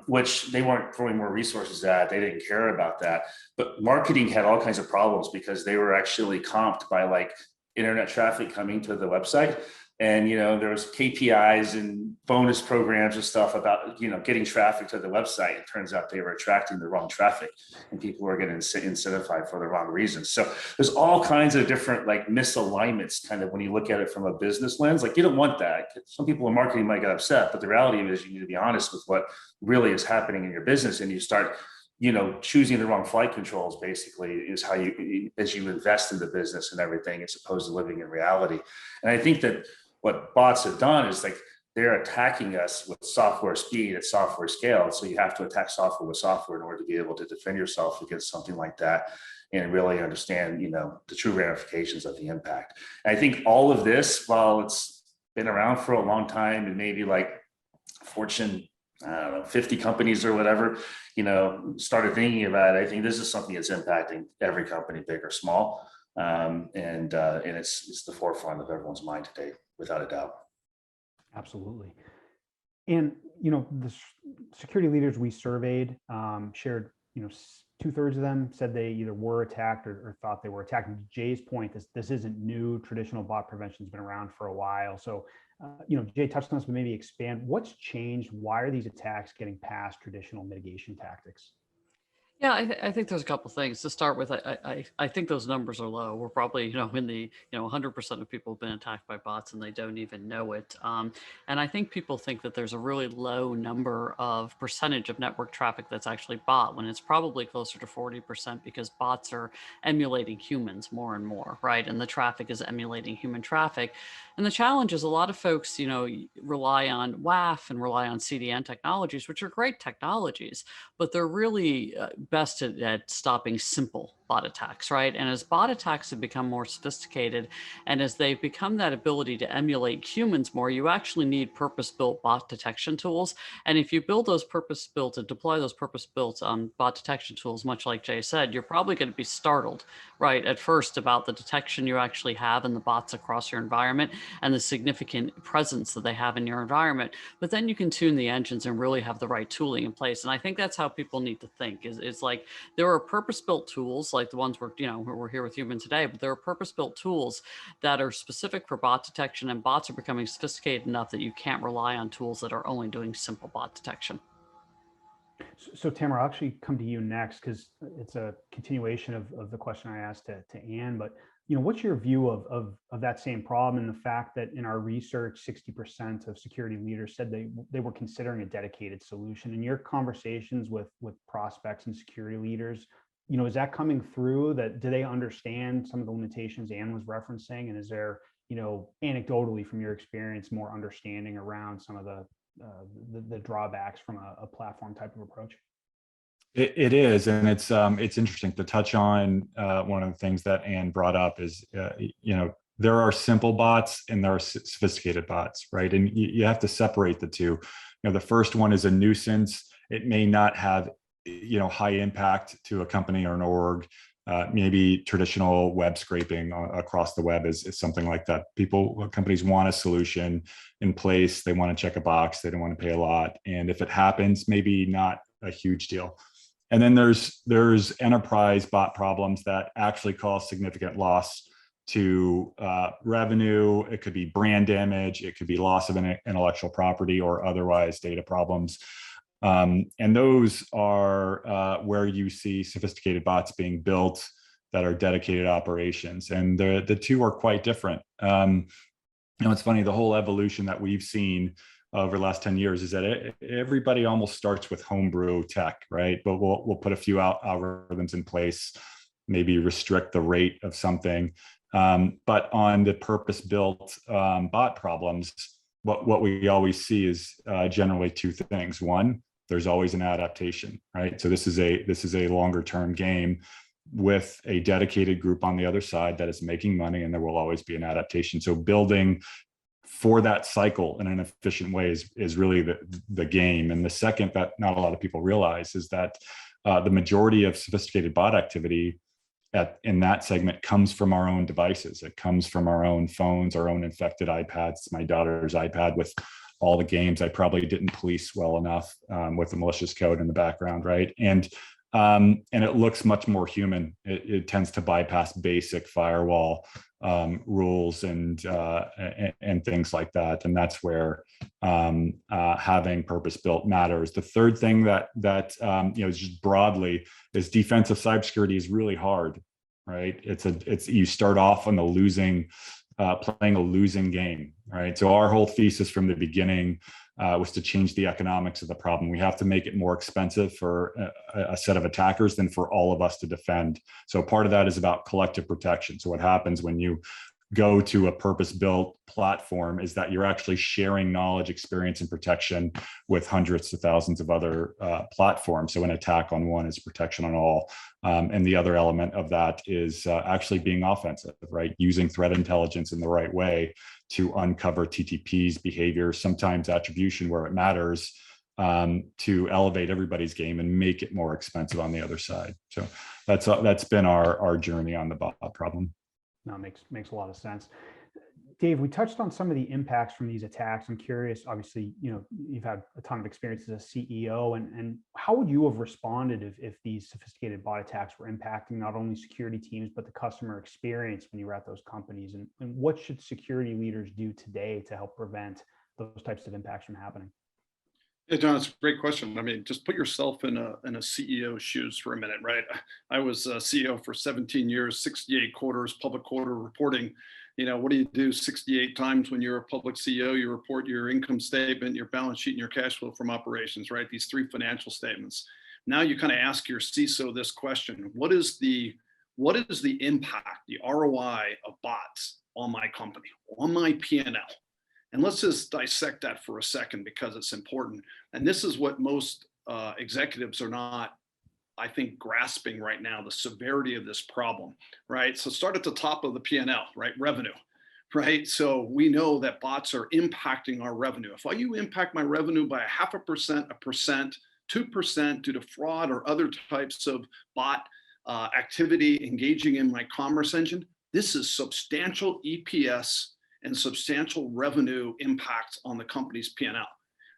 which they weren't throwing more resources at. They didn't care about that. But marketing had all kinds of problems because they were actually comped by like internet traffic coming to the website. And, there was KPIs and bonus programs and stuff about, getting traffic to the website. It turns out they were attracting the wrong traffic, and people were getting incentivized for the wrong reasons. So there's all kinds of different like misalignments kind of when you look at it from a business lens. Like, you don't want that. Some people in marketing might get upset, but the reality is you need to be honest with what really is happening in your business, and you start choosing the wrong flight controls, basically, is how as you invest in the business and everything, as opposed to living in reality. And I think that what bots have done is like they're attacking us with software speed at software scale. So you have to attack software with software in order to be able to defend yourself against something like that and really understand, the true ramifications of the impact. And I think all of this, while it's been around for a long time and maybe like Fortune, 50 companies or whatever, started thinking about it, I think this is something that's impacting every company, big or small. And it's the forefront of everyone's mind today, without a doubt. Absolutely. And, the security leaders we surveyed shared, 2/3 of them said they either were attacked or thought they were attacked. And to Jay's point, this isn't new. Traditional bot prevention has been around for a while. So, Jay touched on this, but maybe expand. What's changed? why are these attacks getting past traditional mitigation tactics? Yeah, I think there's a couple things to start with. I think those numbers are low. We're probably, in the, 100% of people have been attacked by bots and they don't even know it. And I think people think that there's a really low number of percentage of network traffic that's actually bot, when it's probably closer to 40%, because bots are emulating humans more and more, right? And the traffic is emulating human traffic. And the challenge is a lot of folks, rely on WAF and rely on CDN technologies, which are great technologies, but they're really best at stopping simple bot attacks, right? And as bot attacks have become more sophisticated, and as they've become that ability to emulate humans more, you actually need purpose-built bot detection tools. And if you build those purpose-built and deploy those purpose-built bot detection tools, much like Jay said, you're probably going to be startled, right, at first about the detection you actually have in the bots across your environment and the significant presence that they have in your environment. But then you can tune the engines and really have the right tooling in place. And I think that's how people need to think. Is like there are purpose-built tools like the ones we're here with Human today, but there are purpose-built tools that are specific for bot detection, and bots are becoming sophisticated enough that you can't rely on tools that are only doing simple bot detection. So Tamer, I'll actually come to you next because it's a continuation of the question I asked to Ann. But what's your view of that same problem, and the fact that in our research, 60% of security leaders said they were considering a dedicated solution? In your conversations with prospects and security leaders, is that coming through? That do they understand some of the limitations Ann was referencing, and is there anecdotally from your experience more understanding around some of the the drawbacks from a platform type of approach. It is, and it's interesting to touch on. One of the things that Anne brought up is, there are simple bots and there are sophisticated bots, right? And you have to separate the two. The first one is a nuisance. It may not have, high impact to a company or an org. Maybe traditional web scraping across the web is something like that. Companies want a solution in place. They want to check a box. They don't want to pay a lot. And if it happens, maybe not a huge deal. And then there's enterprise bot problems that actually cause significant loss to revenue. It could be brand damage. It could be loss of intellectual property or otherwise data problems. And those are where you see sophisticated bots being built that are dedicated operations. And the two are quite different. It's funny, the whole evolution that we've seen over the last 10 years is that everybody almost starts with homebrew tech, right? But we'll put a few algorithms in place, maybe restrict the rate of something. But on the purpose-built bot problems, what we always see is generally two things. One, there's always an adaptation, right? So this is a longer-term game with a dedicated group on the other side that is making money, and there will always be an adaptation. So building for that cycle in an efficient way is really the game. And the second that not a lot of people realize is that the majority of sophisticated bot activity in that segment comes from our own devices. It comes from our own phones, our own infected iPads. My daughter's iPad with all the games I probably didn't police well enough with the malicious code in the background, right? And it looks much more human. It tends to bypass basic firewall rules and things like that. And that's where having purpose-built matters. The third thing that just broadly is defensive cybersecurity is really hard, right? It's you start off on the playing a losing game, right? So our whole thesis from the beginning was to change the economics of the problem. We have to make it more expensive for a set of attackers than for all of us to defend. So part of that is about collective protection. So what happens when you go to a purpose-built platform is that you're actually sharing knowledge, experience, and protection with hundreds to thousands of other platforms. So an attack on one is protection on all. And the other element of that is actually being offensive, right? Using threat intelligence in the right way to uncover TTPs, behavior, sometimes attribution where it matters, to elevate everybody's game and make it more expensive on the other side. So that's been our journey on the bot problem. No, makes a lot of sense. Dave, we touched on some of the impacts from these attacks. I'm curious, obviously, you've had a ton of experience as a CEO, and how would you have responded if these sophisticated bot attacks were impacting not only security teams, but the customer experience when you were at those companies? And what should security leaders do today to help prevent those types of impacts from happening? Yeah, John, it's a great question. I mean, just put yourself in a CEO's shoes for a minute, right? I was a CEO for 17 years, 68 quarters, public quarter reporting. What do you do 68 times when you're a public CEO? You report your income statement, your balance sheet, and your cash flow from operations, right? These three financial statements. Now you kind of ask your CISO this question: what is the impact, the ROI of bots on my company, on my P&L? And let's just dissect that for a second because it's important. And this is what most executives are not, I think, grasping right now, the severity of this problem, right? So start at the top of the P&L, right? Revenue, right? So we know that bots are impacting our revenue. If you impact my revenue by 0.5%, 1%, 2% due to fraud or other types of bot activity engaging in my commerce engine, this is substantial EPS and substantial revenue impacts on the company's P&L.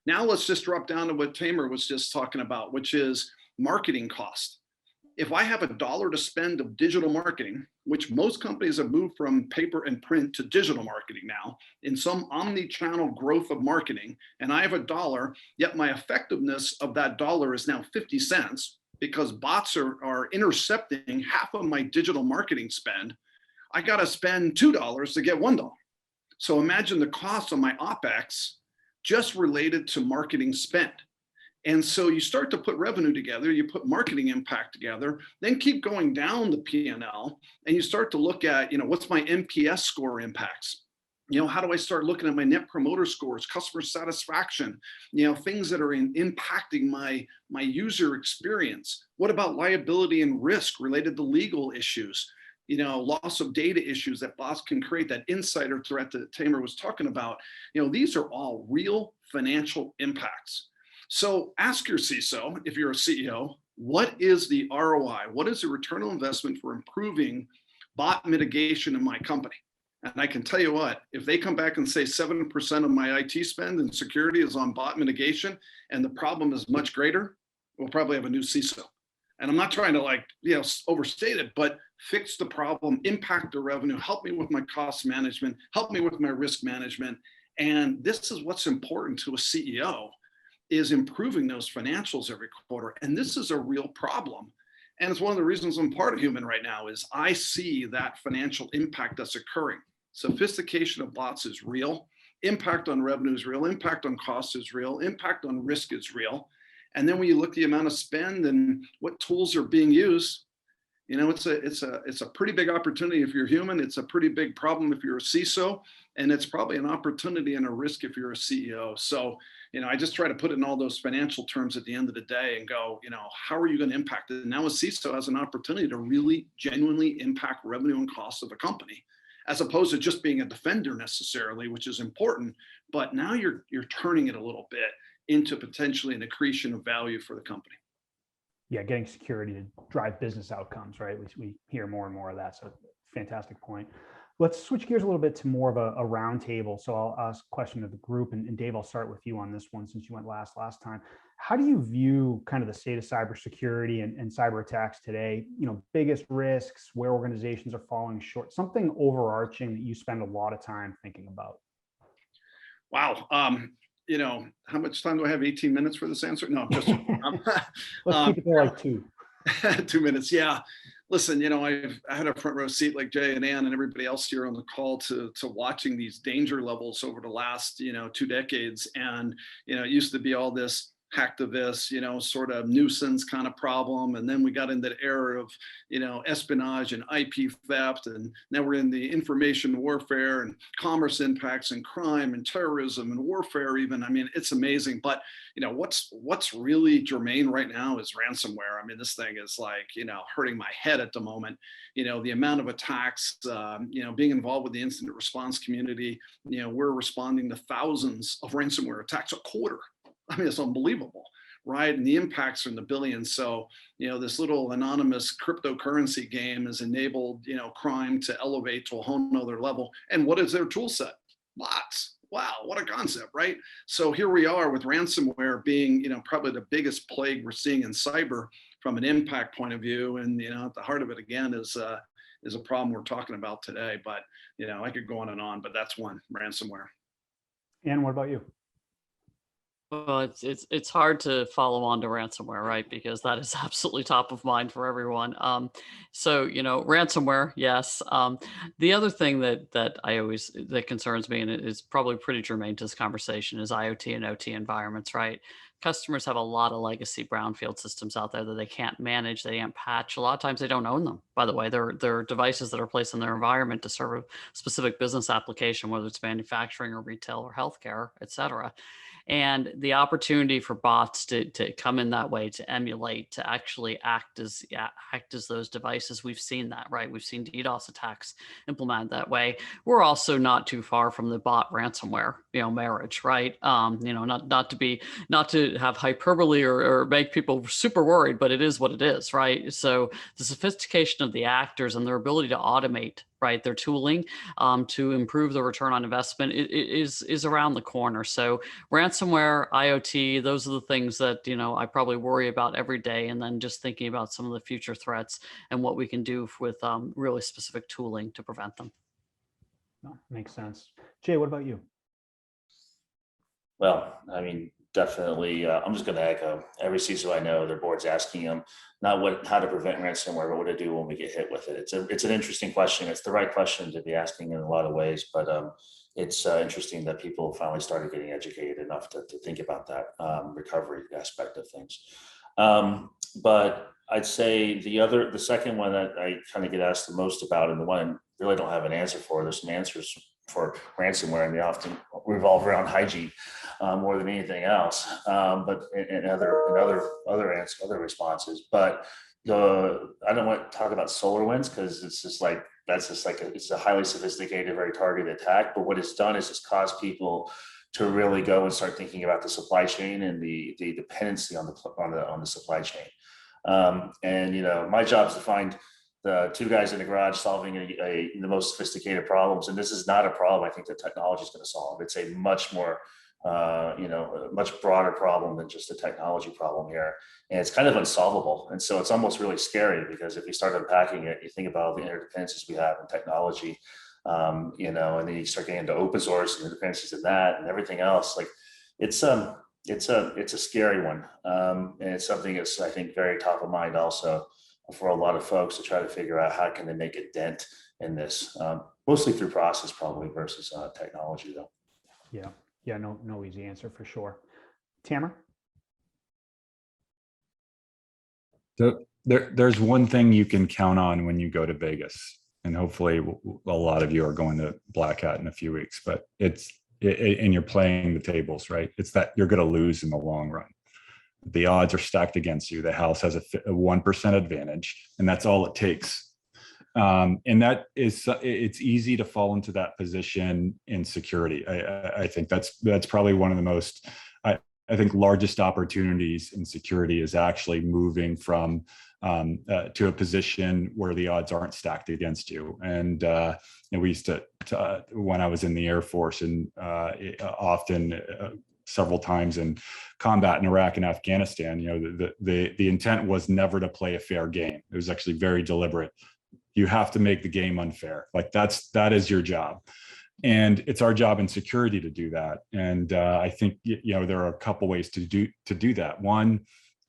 Now let's just drop down to what Tamer was just talking about, which is marketing cost. If I have $1 to spend of digital marketing, which most companies have moved from paper and print to digital marketing now, in some omni-channel growth of marketing, and I have $1, yet my effectiveness of that dollar is now 50 cents because bots are intercepting half of my digital marketing spend, I gotta spend $2 to get $1. So imagine the cost of my OpEx just related to marketing spend. And so you start to put revenue together, you put marketing impact together, then keep going down the P&L, and you start to look at, what's my NPS score impacts? How do I start looking at my net promoter scores, customer satisfaction, things that are impacting my user experience? What about liability and risk related to legal issues? Loss of data issues that bots can create, that insider threat that Tamer was talking about. These are all real financial impacts. So ask your CISO, if you're a CEO, what is the ROI? What is the return on investment for improving bot mitigation in my company? And I can tell you what, if they come back and say 7% of my IT spend and security is on bot mitigation and the problem is much greater, we'll probably have a new CISO. And I'm not trying to overstate it, but fix the problem, impact the revenue, help me with my cost management, help me with my risk management. And this is what's important to a CEO, is improving those financials every quarter. And this is a real problem. And it's one of the reasons I'm part of Human right now, is I see that financial impact that's occurring. Sophistication of bots is real. Impact on revenue is real. Impact on cost is real. Impact on risk is real. And then when you look at the amount of spend and what tools are being used, it's a pretty big opportunity if you're human. It's a pretty big problem if you're a CISO, and it's probably an opportunity and a risk if you're a CEO. So, I just try to put it in all those financial terms at the end of the day and go, how are you going to impact it? And now a CISO has an opportunity to really genuinely impact revenue and costs of a company, as opposed to just being a defender necessarily, which is important. But now you're turning it a little bit into potentially an accretion of value for the company. Yeah, getting security to drive business outcomes, right? We hear more and more of that. So fantastic point. Let's switch gears a little bit to more of a roundtable. So I'll ask a question of the group, and Dave, I'll start with you on this one since you went last time. How do you view kind of the state of cybersecurity and cyber attacks today? Biggest risks, where organizations are falling short, something overarching that you spend a lot of time thinking about. Wow. How much time do I have? 18 minutes for this answer? No, just let's keep it to like 2. 2 minutes. Yeah. Listen, I had a front row seat like Jay and Ann and everybody else here on the call to watching these danger levels over the last, 2 decades. And, it used to be all this hacktivist, sort of nuisance kind of problem. And then we got into the era of, espionage and IP theft. And now we're in the information warfare and commerce impacts and crime and terrorism and warfare even. I mean, it's amazing. But, what's really germane right now is ransomware. I mean, this thing is hurting my head at the moment. The amount of attacks, being involved with the incident response community, we're responding to thousands of ransomware attacks a quarter. I mean, it's unbelievable, right? And the impacts are in the billions. So, this little anonymous cryptocurrency game has enabled, crime to elevate to a whole nother level. And what is their tool set? Bots. Wow, what a concept, right? So here we are with ransomware being, probably the biggest plague we're seeing in cyber from an impact point of view. And, at the heart of it, again, is a problem we're talking about today. But, I could go on, but that's one, ransomware. And what about you? Well, it's hard to follow on to ransomware, right? Because that is absolutely top of mind for everyone. So, ransomware, yes. The other thing that concerns me, and it is probably pretty germane to this conversation, is IoT and OT environments, right? Customers have a lot of legacy brownfield systems out there that they can't manage, they can't patch. A lot of times they don't own them, by the way. They're devices that are placed in their environment to serve a specific business application, whether it's manufacturing or retail or healthcare, et cetera. And the opportunity for bots to come in that way, to emulate, to actually act as those devices, we've seen that, right? We've seen DDoS attacks implemented that way. We're also not too far from the bot ransomware, marriage, right? Not to have hyperbole or make people super worried, but it is what it is, right? So the sophistication of the actors and their ability to automate, right, their tooling to improve the return on investment is around the corner. So ransomware, IoT, those are the things that, I probably worry about every day. And then just thinking about some of the future threats and what we can do with really specific tooling to prevent them. No, makes sense. Jay, what about you? Well, I mean, definitely, I'm just going to echo every CISO I know, their board's asking them not how to prevent ransomware, but what to do when we get hit with it. It's an interesting question. It's the right question to be asking in a lot of ways, but it's interesting that people finally started getting educated enough to think about that recovery aspect of things. But I'd say the second one that I kind of get asked the most about, and the one I really don't have an answer for, there's some answers for ransomware, and they often revolve around hygiene more than anything else. But in other responses, but I don't want to talk about SolarWinds because it's just like it's a highly sophisticated, very targeted attack. But what it's done is it's caused people to really go and start thinking about the supply chain and the dependency on the supply chain. And my job is to find the two guys in the garage solving the most sophisticated problems. And this is not a problem I think the technology is going to solve. It's a much more a much broader problem than just a technology problem here. And it's kind of unsolvable. And so it's almost really scary because if you start unpacking it, you think about all the interdependencies we have in technology, and then you start getting into open source and interdependencies in that and everything else. Like it's a scary one. And it's something that's, I think, very top of mind also for a lot of folks to try to figure out how can they make a dent in this, mostly through process probably versus technology though. Yeah, no easy answer for sure. Tamer? So there's one thing you can count on when you go to Vegas, and hopefully a lot of you are going to Black Hat in a few weeks, but and you're playing the tables, right? It's that you're going to lose in the long run. The odds are stacked against you. The house has a 1% advantage, and that's all it takes. And that is, it's easy to fall into that position in security. I think that's probably one of the most, I think, largest opportunities in security is actually moving from to a position where the odds aren't stacked against you. And we used to when I was in the Air Force, and often several times in combat in Iraq and Afghanistan, the intent was never to play a fair game. It was actually very deliberate. You have to make the game unfair. Like that is your job. And it's our job in security to do that. And I think, there are a couple ways to do that. One,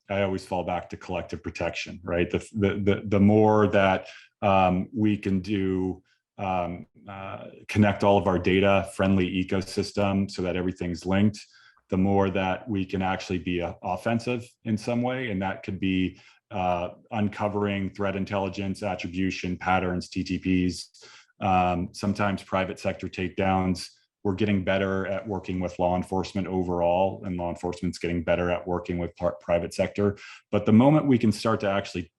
I always fall back to collective protection, right? The more that we can do, connect all of our data, friendly ecosystem so that everything's linked, the more that we can actually be offensive in some way. And that could be uncovering threat intelligence, attribution, patterns, TTPs, sometimes private sector takedowns. We're getting better at working with law enforcement overall, and law enforcement's getting better at working with private sector. But the moment we can start to actually,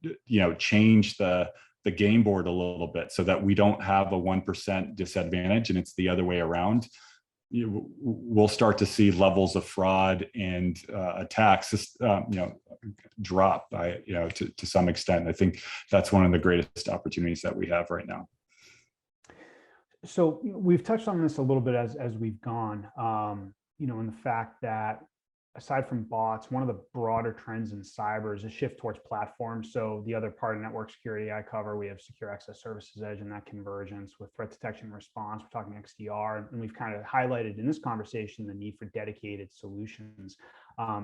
change the game board a little bit so that we don't have a 1% disadvantage and it's the other way around, we'll start to see levels of fraud and attacks, drop to some extent. I think that's one of the greatest opportunities that we have right now. So we've touched on this a little bit as we've gone, in the fact that aside from bots, one of the broader trends in cyber is a shift towards platforms. So the other part of network security I cover, we have secure access services edge and that convergence with threat detection and response. We're talking XDR, and we've kind of highlighted in this conversation the need for dedicated solutions.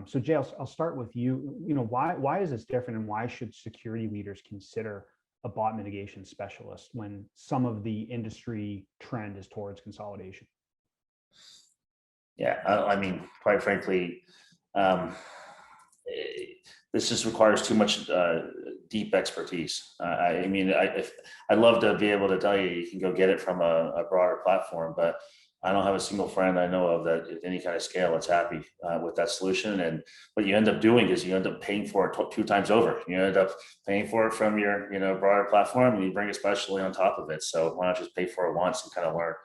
So Jay, I'll start with you. Why is this different, and why should security leaders consider a bot mitigation specialist when some of the industry trend is towards consolidation? Yeah, I mean, quite frankly, this just requires too much deep expertise. I'd love to be able to tell you you can go get it from a broader platform, but I don't have a single friend I know of that at any kind of scale that's happy with that solution. And what you end up doing is you end up paying for it two times over. You end up paying for it from your broader platform, and you bring a specialty on top of it. So why not just pay for it once and kind of learn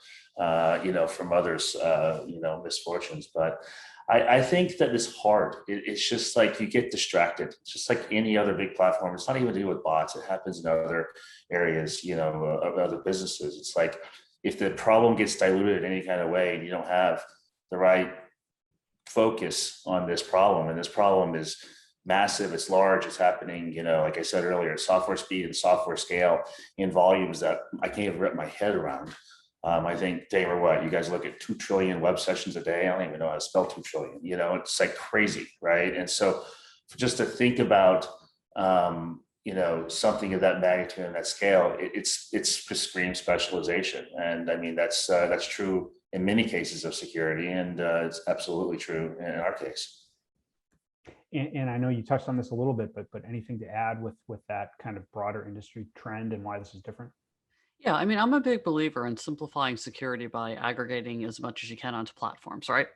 from others misfortunes. But I think that it's hard. It's just like you get distracted. It's just like any other big platform. It's not even to do with bots. It happens in other areas, of other businesses. It's like, if the problem gets diluted in any kind of way and you don't have the right focus on this problem, and this problem is massive, it's large, it's happening, like I said earlier, software speed and software scale in volumes that I can't even wrap my head around. I think, Tamer, you guys look at 2 trillion web sessions a day. I don't even know how to spell 2 trillion, it's like crazy, right? And so just to think about, something of that magnitude and that scale, it's just screams specialization. And I mean, that's true in many cases of security, and it's absolutely true in our case. And I know you touched on this a little bit, but anything to add with that kind of broader industry trend and why this is different? Yeah, I mean, I'm a big believer in simplifying security by aggregating as much as you can onto platforms, right?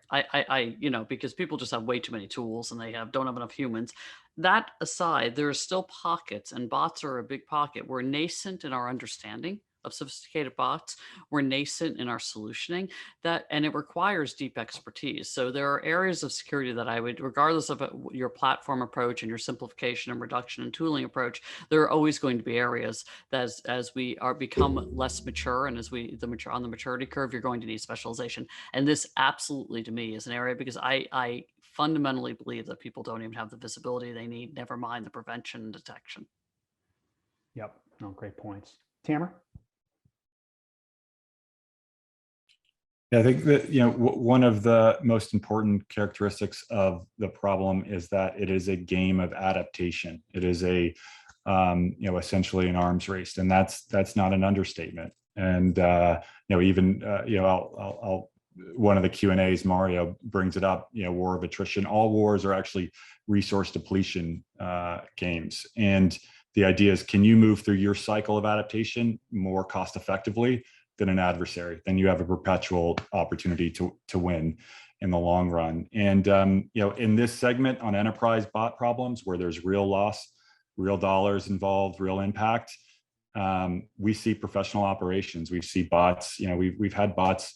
Because people just have way too many tools and don't have enough humans. That aside, there are still pockets, and bots are a big pocket. We're nascent in our understanding of sophisticated bots. We're nascent in our solutioning and it requires deep expertise. So there are areas of security that I would, regardless of your platform approach and your simplification and reduction and tooling approach, there are always going to be areas that as we are become less mature and on the maturity curve, you're going to need specialization. And this absolutely to me is an area because I fundamentally believe that people don't even have the visibility they need, never mind the prevention and detection. Yep, no, great points. Tamer? Yeah, I think that, one of the most important characteristics of the problem is that it is a game of adaptation. It is essentially an arms race, and that's not an understatement. And I'll one of the Q&As, Mario brings it up. War of attrition. All wars are actually resource depletion games, and the idea is, can you move through your cycle of adaptation more cost effectively than an adversary? Then you have a perpetual opportunity to win in the long run. And in this segment on enterprise bot problems, where there's real loss, real dollars involved, real impact, we see professional operations. We see bots. We've had bots.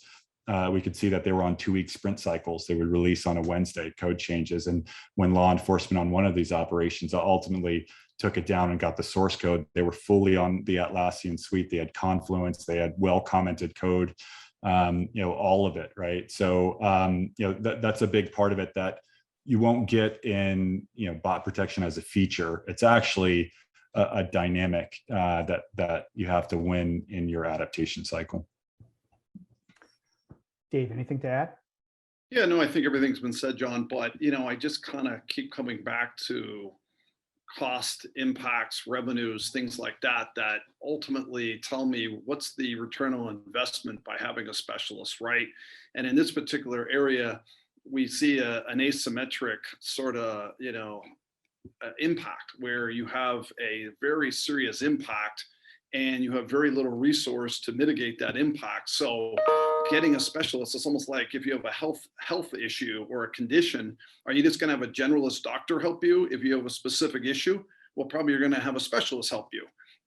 We could see that they were on 2-week sprint cycles. They would release on a Wednesday code changes, and when law enforcement on one of these operations ultimately took it down and got the source code, they were fully on the Atlassian suite. They had Confluence, they had well-commented code, all of it, right? So, that's a big part of it that you won't get in, bot protection as a feature. It's actually a dynamic that you have to win in your adaptation cycle. Dave, anything to add? Yeah, no, I think everything's been said, John, but I just kind of keep coming back to cost, impacts, revenues, things like that ultimately tell me what's the return on investment by having a specialist, right? And in this particular area, we see an asymmetric sort of, impact where you have a very serious impact and you have very little resource to mitigate that impact. So getting a specialist, it's almost like if you have a health issue or a condition, are you just going to have a generalist doctor help you? If you have a specific issue, well, probably you're going to have a specialist help you.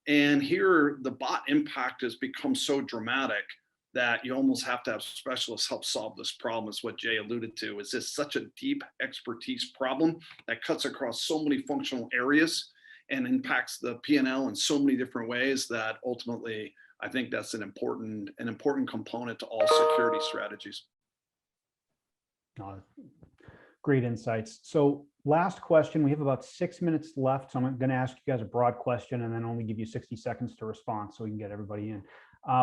And here the bot impact has become so dramatic that you almost have to have specialists help solve this problem, is what Jay alluded to. Is this such a deep expertise problem that cuts across so many functional areas and impacts the P&L in so many different ways that ultimately I think that's an important component to all security strategies. Great insights. So last question, we have about 6 minutes left. So I'm going to ask you guys a broad question and then only give you 60 seconds to respond so we can get everybody in.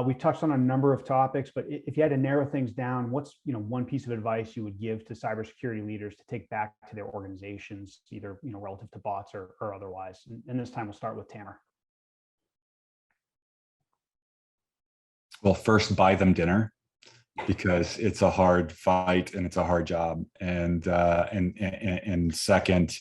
We touched on a number of topics, but if you had to narrow things down, what's one piece of advice you would give to cybersecurity leaders to take back to their organizations, either relative to bots or otherwise? And this time we'll start with Tamer. Well, first, buy them dinner, because it's a hard fight and it's a hard job. And second,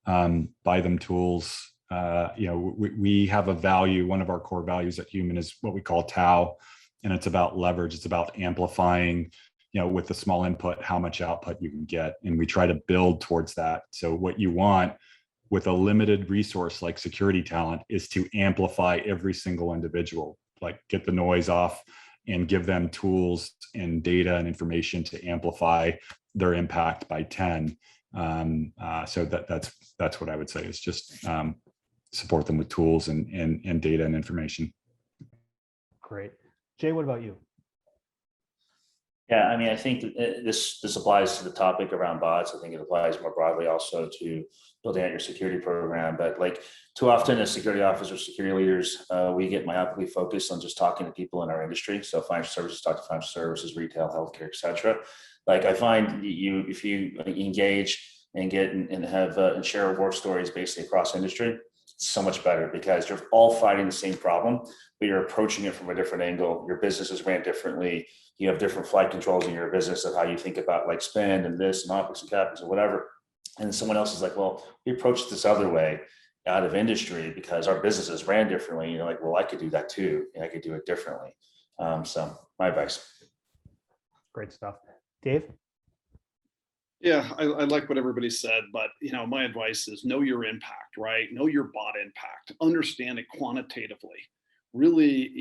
buy them tools. We have a value. One of our core values at Human is what we call TAO, and it's about leverage. It's about amplifying, with the small input, how much output you can get. And we try to build towards that. So what you want with a limited resource like security talent is to amplify every single individual, like get the noise off and give them tools and data and information to amplify their impact by 10. So that's what I would say, is just support them with tools and data and information. Great. Jay, what about you? Yeah, I mean, I think this applies to the topic around bots. I think it applies more broadly also to building out your security program. But like too often as security officers, security leaders, we get myopically focused on just talking to people in our industry. So financial services, talk to financial services, retail, healthcare, et cetera. Like I find if you engage and get and have and share war stories basically across industry, it's so much better, because you're all fighting the same problem, but you're approaching it from a different angle. Your business is ran differently. You have different flight controls in your business of how you think about like spend and this and OpEx and CapEx and whatever. And someone else is like, well, we approached this other way. out of industry because our businesses ran differently. Like, well, I could do that too, and I could do it differently. So my advice. Great stuff. Dave? Yeah, I like what everybody said, but my advice is know your impact, right? Know your bot impact, understand it quantitatively, really,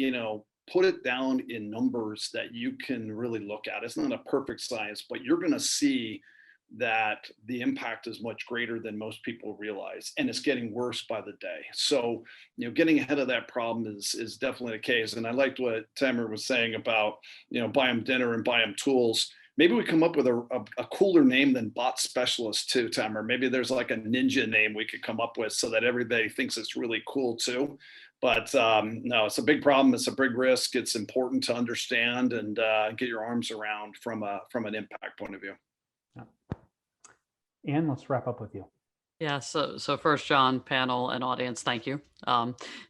put it down in numbers that you can really look at. It's not a perfect science, but you're going to see that the impact is much greater than most people realize, and it's getting worse by the day. So, getting ahead of that problem is definitely the case. And I liked what Tamer was saying about, buy them dinner and buy them tools. Maybe we come up with a cooler name than bot specialist too, Tamer. Maybe there's like a ninja name we could come up with so that everybody thinks it's really cool too. But no, it's a big problem. It's a big risk. It's important to understand and get your arms around from an impact point of view. Yeah. Ann, let's wrap up with you. Yeah, so first, John, panel, and audience, thank you.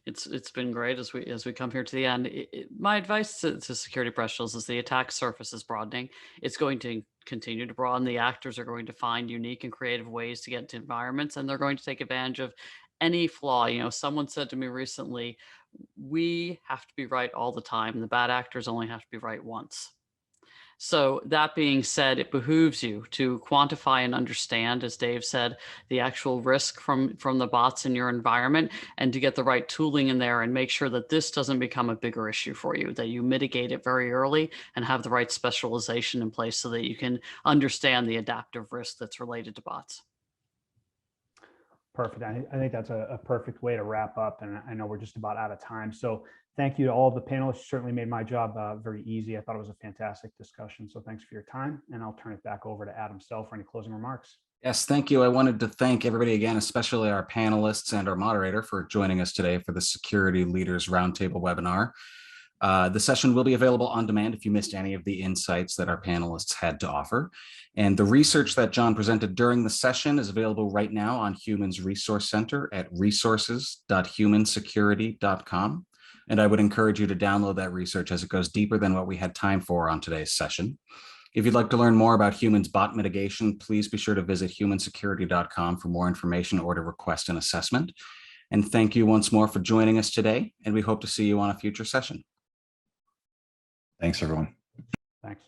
It's been great as we come here to the end. My advice to security professionals is the attack surface is broadening. It's going to continue to broaden. The actors are going to find unique and creative ways to get into environments, and they're going to take advantage of any flaw. Someone said to me recently, we have to be right all the time. The bad actors only have to be right once. So that being said, it behooves you to quantify and understand, as Dave said, the actual risk from the bots in your environment, and to get the right tooling in there and make sure that this doesn't become a bigger issue for you, that you mitigate it very early and have the right specialization in place so that you can understand the adaptive risk that's related to bots. Perfect. I think that's a perfect way to wrap up. And I know we're just about out of time. So thank you to all of the panelists. You certainly made my job very easy. I thought it was a fantastic discussion. So thanks for your time. And I'll turn it back over to Adam Sell for any closing remarks. Yes, thank you. I wanted to thank everybody again, especially our panelists and our moderator for joining us today for the Security Leaders Roundtable webinar. The session will be available on demand if you missed any of the insights that our panelists had to offer. And the research that John presented during the session is available right now on Humans Resource Center at resources.humansecurity.com. And I would encourage you to download that research as it goes deeper than what we had time for on today's session. If you'd like to learn more about Humans bot mitigation, please be sure to visit humansecurity.com for more information or to request an assessment. And thank you once more for joining us today, and we hope to see you on a future session. Thanks, everyone. Thanks.